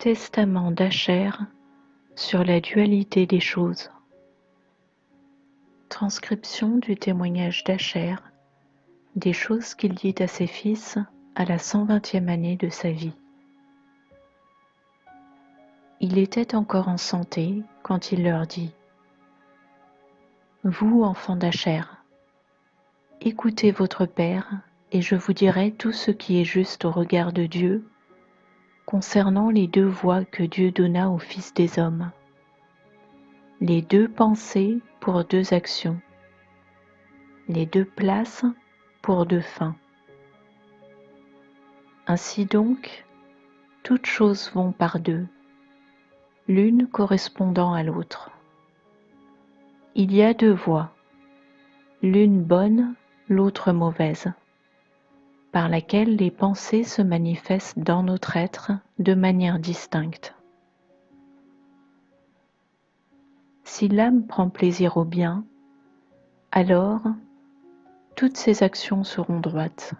Testament d'Asher sur la dualité des choses. Transcription du témoignage d'Asher des choses qu'il dit à ses fils à la 120e année de sa vie. Il était encore en santé quand il leur dit : « Vous, enfants d'Asher, écoutez votre père, et je vous dirai tout ce qui est juste au regard de Dieu concernant les deux voies que Dieu donna aux fils des hommes, les deux pensées pour deux actions, les deux places pour deux fins. Ainsi donc, toutes choses vont par deux, l'une correspondant à l'autre. Il y a deux voies, l'une bonne, l'autre mauvaise, par laquelle les pensées se manifestent dans notre être de manière distincte. Si l'âme prend plaisir au bien, alors toutes ses actions seront droites.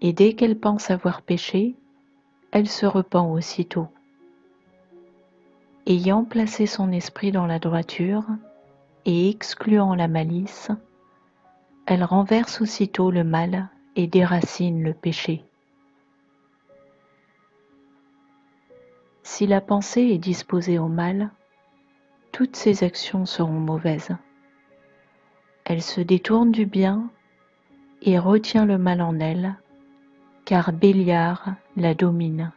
Et dès qu'elle pense avoir péché, elle se repent aussitôt. Ayant placé son esprit dans la droiture et excluant la malice, elle renverse aussitôt le mal et déracine le péché. Si la pensée est disposée au mal, toutes ses actions seront mauvaises. Elle se détourne du bien et retient le mal en elle, car Béliar la domine.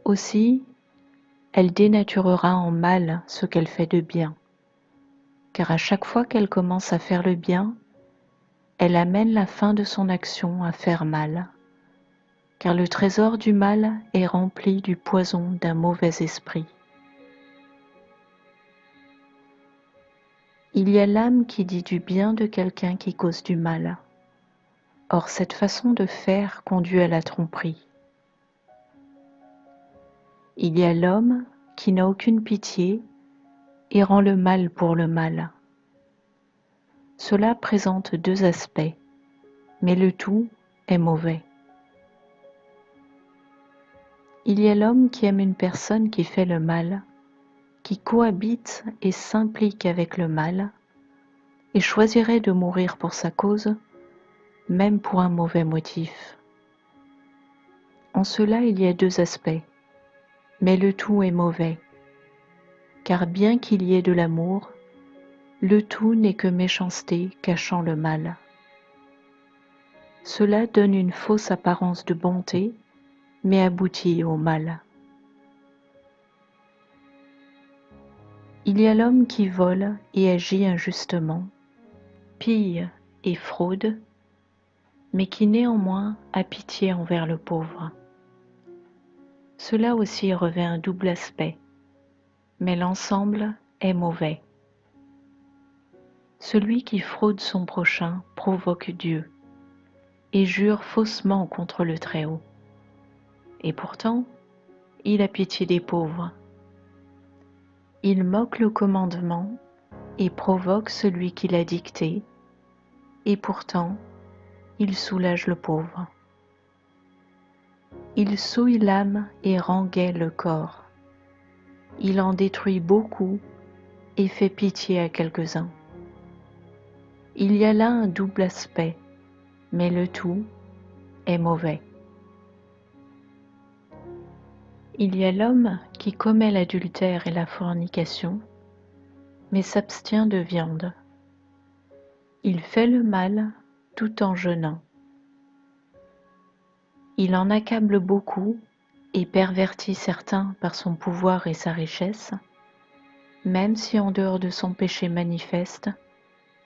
Aussi, elle dénaturera en mal ce qu'elle fait de bien, car à chaque fois qu'elle commence à faire le bien, elle amène la fin de son action à faire mal, car le trésor du mal est rempli du poison d'un mauvais esprit. Il y a l'âme qui dit du bien de quelqu'un qui cause du mal. Or cette façon de faire conduit à la tromperie. Il y a l'homme qui n'a aucune pitié et rend le mal pour le mal. Cela présente deux aspects, mais le tout est mauvais. Il y a l'homme qui aime une personne qui fait le mal, qui cohabite et s'implique avec le mal, et choisirait de mourir pour sa cause, même pour un mauvais motif. En cela, il y a deux aspects, mais le tout est mauvais, car bien qu'il y ait de l'amour, le tout n'est que méchanceté cachant le mal. Cela donne une fausse apparence de bonté, mais aboutit au mal. Il y a l'homme qui vole et agit injustement, pille et fraude, mais qui néanmoins a pitié envers le pauvre. Cela aussi revêt un double aspect, mais l'ensemble est mauvais. Celui qui fraude son prochain provoque Dieu et jure faussement contre le Très-Haut. Et pourtant, il a pitié des pauvres. Il moque le commandement et provoque celui qui l'a dicté, et pourtant, il soulage le pauvre. Il souille l'âme et rend gai le corps. Il en détruit beaucoup et fait pitié à quelques-uns. Il y a là un double aspect, mais le tout est mauvais. Il y a l'homme qui commet l'adultère et la fornication, mais s'abstient de viande. Il fait le mal tout en jeûnant. Il en accable beaucoup et pervertit certains par son pouvoir et sa richesse, même si en dehors de son péché manifeste,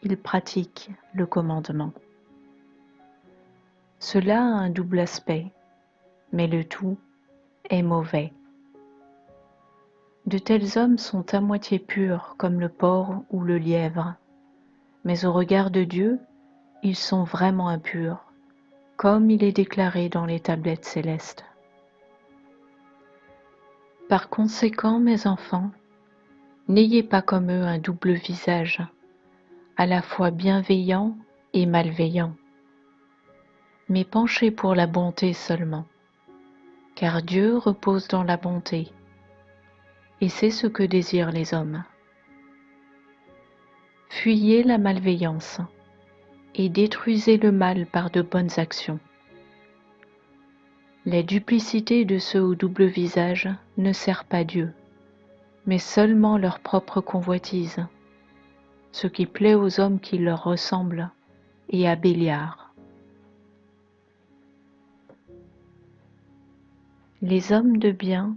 il pratique le commandement. Cela a un double aspect, mais le tout est mauvais. De tels hommes sont à moitié purs comme le porc ou le lièvre, mais au regard de Dieu, ils sont vraiment impurs, comme il est déclaré dans les tablettes célestes. Par conséquent, mes enfants, n'ayez pas comme eux un double visage, à la fois bienveillant et malveillant, mais penchez pour la bonté seulement. car Dieu repose dans la bonté, et c'est ce que désirent les hommes. Fuyez la malveillance, et détruisez le mal par de bonnes actions. La duplicité de ceux au double visage ne sert pas Dieu, mais seulement leur propre convoitise, ce qui plaît aux hommes qui leur ressemblent, et à Béliard. Les hommes de bien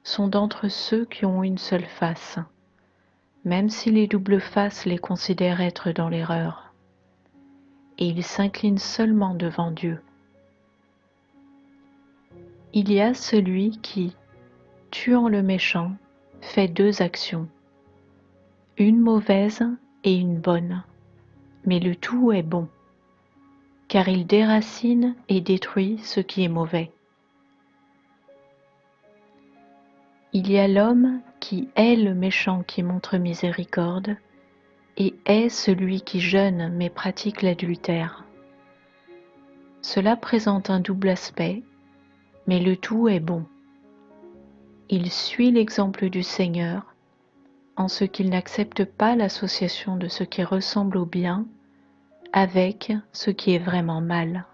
sont d'entre ceux qui ont une seule face, même si les doubles faces les considèrent être dans l'erreur, et ils s'inclinent seulement devant Dieu. Il y a celui qui, tuant le méchant, fait deux actions, une mauvaise et une bonne, mais le tout est bon, car il déracine et détruit ce qui est mauvais. Il y a l'homme qui hait le méchant qui montre miséricorde, et hait celui qui jeûne mais pratique l'adultère. Cela présente un double aspect, mais le tout est bon. Il suit l'exemple du Seigneur, en ce qu'il n'accepte pas l'association de ce qui ressemble au bien avec ce qui est vraiment mal.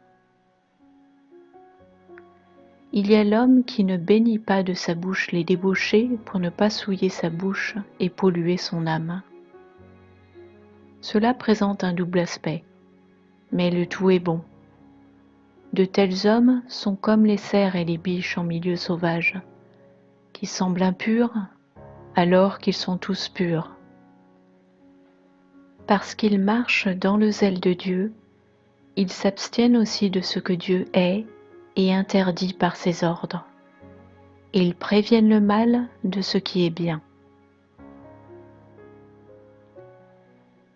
Il y a l'homme qui ne bénit pas de sa bouche les débauchés pour ne pas souiller sa bouche et polluer son âme. Cela présente un double aspect, mais le tout est bon. De tels hommes sont comme les cerfs et les biches en milieu sauvage, qui semblent impurs alors qu'ils sont tous purs. Parce qu'ils marchent dans le zèle de Dieu, ils s'abstiennent aussi de ce que Dieu est et interdit par ses ordres, et ils préviennent le mal de ce qui est bien.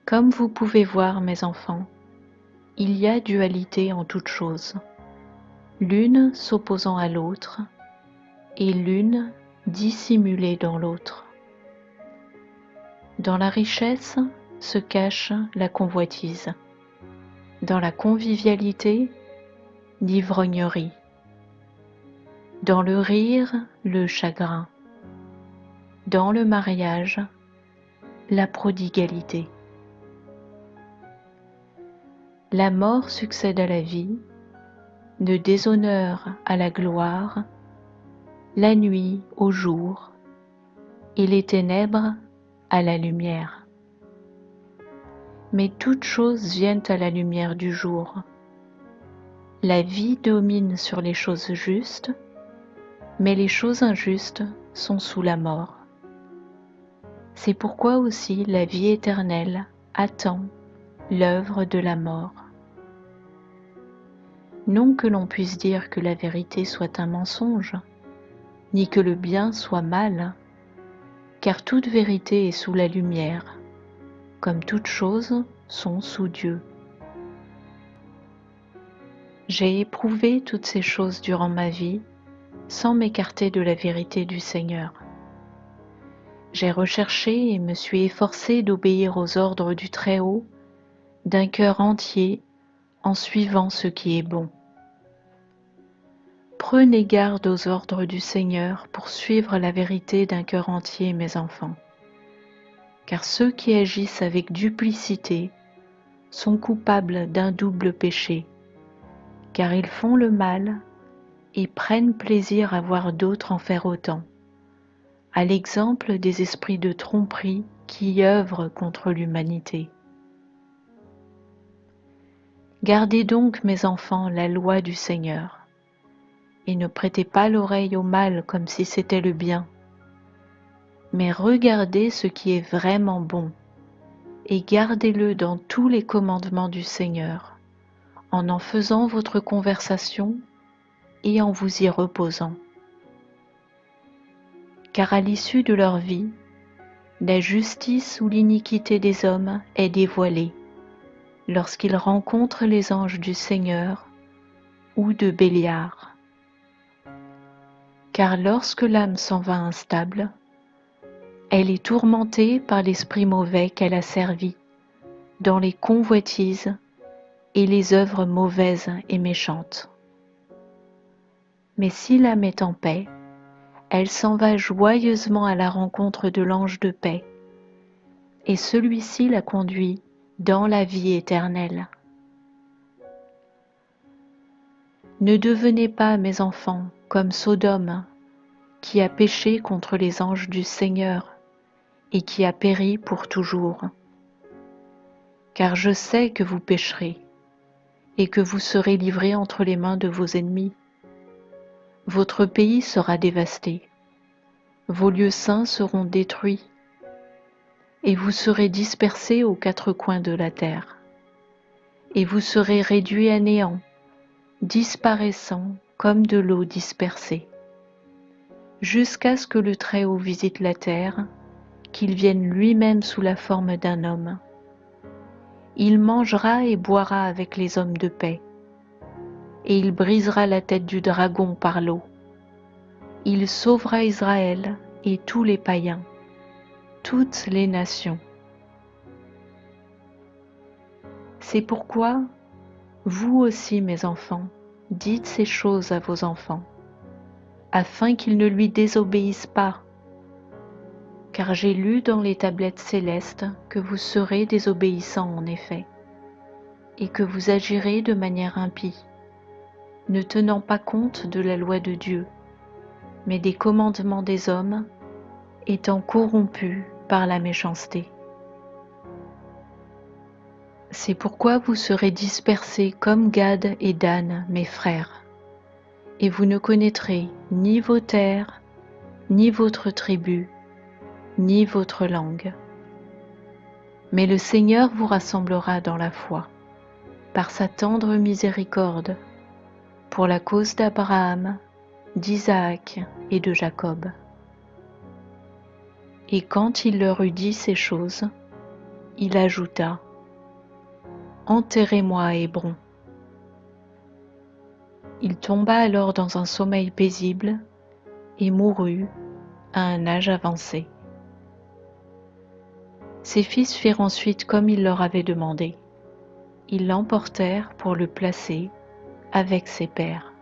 Comme vous pouvez voir, mes enfants, il y a dualité en toutes choses, l'une s'opposant à l'autre, et l'une dissimulée dans l'autre. Dans la richesse se cache la convoitise, dans la convivialité, l'ivrognerie, dans le rire, le chagrin, dans le mariage, la prodigalité. La mort succède à la vie, le déshonneur à la gloire, la nuit au jour, et les ténèbres à la lumière. Mais toutes choses viennent à la lumière du jour. La vie domine sur les choses justes, mais les choses injustes sont sous la mort. C'est pourquoi aussi la vie éternelle attend l'œuvre de la mort. Non que l'on puisse dire que la vérité soit un mensonge, ni que le bien soit mal, car toute vérité est sous la lumière, comme toutes choses sont sous Dieu. J'ai éprouvé toutes ces choses durant ma vie, sans m'écarter de la vérité du Seigneur. J'ai recherché et me suis efforcé d'obéir aux ordres du Très-Haut d'un cœur entier en suivant ce qui est bon. Prenez garde aux ordres du Seigneur pour suivre la vérité d'un cœur entier, mes enfants, car ceux qui agissent avec duplicité sont coupables d'un double péché, car ils font le mal et prennent plaisir à voir d'autres en faire autant, à l'exemple des esprits de tromperie qui œuvrent contre l'humanité. Gardez donc, mes enfants, la loi du Seigneur, et ne prêtez pas l'oreille au mal comme si c'était le bien, mais regardez ce qui est vraiment bon, et gardez-le dans tous les commandements du Seigneur, en faisant votre conversation et en vous y reposant. Car à l'issue de leur vie, la justice ou l'iniquité des hommes est dévoilée, lorsqu'ils rencontrent les anges du Seigneur ou de Béliard. Car lorsque l'âme s'en va instable, elle est tourmentée par l'esprit mauvais qu'elle a servi, dans les convoitises et les œuvres mauvaises et méchantes. Mais si l'âme est en paix, elle s'en va joyeusement à la rencontre de l'ange de paix, et celui-ci la conduit dans la vie éternelle. Ne devenez pas, mes enfants, comme Sodome, qui a péché contre les anges du Seigneur et qui a péri pour toujours. Car je sais que vous pécherez et que vous serez livrés entre les mains de vos ennemis. Votre pays sera dévasté, vos lieux saints seront détruits, et vous serez dispersés aux quatre coins de la terre. Et vous serez réduits à néant, disparaissant comme de l'eau dispersée, jusqu'à ce que le Très-Haut visite la terre, qu'il vienne lui-même sous la forme d'un homme. Il mangera et boira avec les hommes de paix, et il brisera la tête du dragon par l'eau. Il sauvera Israël et tous les païens, toutes les nations. C'est pourquoi, vous aussi, mes enfants, dites ces choses à vos enfants, afin qu'ils ne lui désobéissent pas. Car j'ai lu dans les tablettes célestes que vous serez désobéissants en effet, et que vous agirez de manière impie, ne tenant pas compte de la loi de Dieu, mais des commandements des hommes, étant corrompus par la méchanceté. C'est pourquoi vous serez dispersés comme Gad et Dan, mes frères, et vous ne connaîtrez ni vos terres, ni votre tribu, ni votre langue. Mais le Seigneur vous rassemblera dans la foi, par sa tendre miséricorde, pour la cause d'Abraham, d'Isaac et de Jacob. Et quand il leur eut dit ces choses, il ajouta : Enterrez-moi à Hébron. Il tomba alors dans un sommeil paisible et mourut à un âge avancé. Ses fils firent ensuite comme il leur avait demandé. Ils l'emportèrent pour le placer avec ses pères.